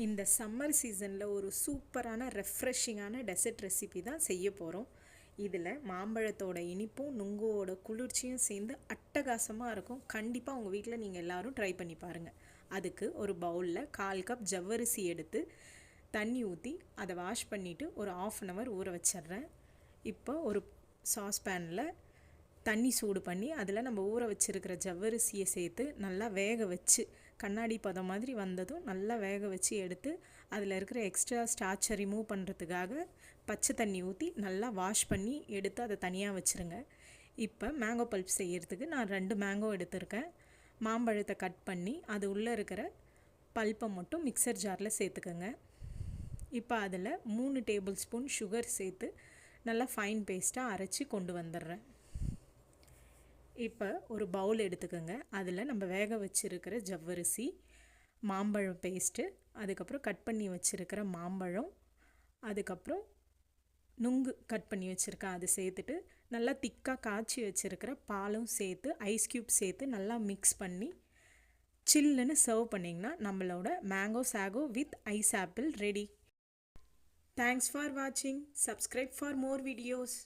இந்த சம்மர் சீசனில் ஒரு சூப்பரான ரெஃப்ரெஷிங்கான டெசர்ட் ரெசிபி தான் செய்ய போகிறோம். இதில் மாம்பழத்தோட இனிப்பும் நுங்கோட குளிர்ச்சியும் சேர்ந்து அட்டகாசமாக இருக்கும். கண்டிப்பாக உங்கள் வீட்டில் நீங்கள் எல்லோரும் ட்ரை பண்ணி பாருங்கள். அதுக்கு ஒரு பவுலில் 1/4 கப் ஜவ்வரிசி எடுத்து தண்ணி ஊற்றி அதை வாஷ் பண்ணிவிட்டு ஒரு 1/2 அன் ஹவர் ஊற வச்சிட்றேன். இப்போ ஒரு சாஸ்பேனில் தண்ணி சூடு பண்ணி அதில் நம்ம ஊற வச்சுருக்கிற ஜவ்வரிசியை சேர்த்து நல்லா வேக வச்சு கண்ணாடி பதம் மாதிரி வந்ததும் நல்லா வேக வச்சு எடுத்து அதில் இருக்கிற எக்ஸ்ட்ரா ஸ்டார்ச்சை ரிமூவ் பண்ணுறதுக்காக பச்சை தண்ணி ஊற்றி நல்லா வாஷ் பண்ணி எடுத்து அதை தனியாக வச்சுருங்க. இப்போ மேங்கோ பல்ப் செய்கிறதுக்கு நான் 2 மேங்கோ எடுத்திருக்கேன். மாம்பழத்தை கட் பண்ணி அது உள்ளே இருக்கிற பல்ப்பை மட்டும் மிக்சர் ஜாரில் சேர்த்துக்கோங்க. இப்போ அதில் 3 டேபிள் ஸ்பூன் சுகர் சேர்த்து நல்லா ஃபைன் பேஸ்ட்டாக அரைச்சி கொண்டு வந்துடுறேன். இப்போ ஒரு பவுல் எடுத்துக்கோங்க. அதில் நம்ம வேக வச்சுருக்கிற ஜவ்வரிசி, மாம்பழம் பேஸ்ட்டு, அதுக்கப்புறம் கட் பண்ணி வச்சுருக்கிற மாம்பழம், அதுக்கப்புறம் நுங்கு கட் பண்ணி வச்சுருக்கேன் அது சேர்த்துட்டு நல்லா திக்காக காய்ச்சி வச்சுருக்கிற பாலும் சேர்த்து ஐஸ் க்யூப் சேர்த்து நல்லா மிக்ஸ் பண்ணி சில்லுன்னு சர்வ் பண்ணிங்கன்னா நம்மளோட mango sago with ice apple ready. Thanks for வாட்சிங். Subscribe for more videos.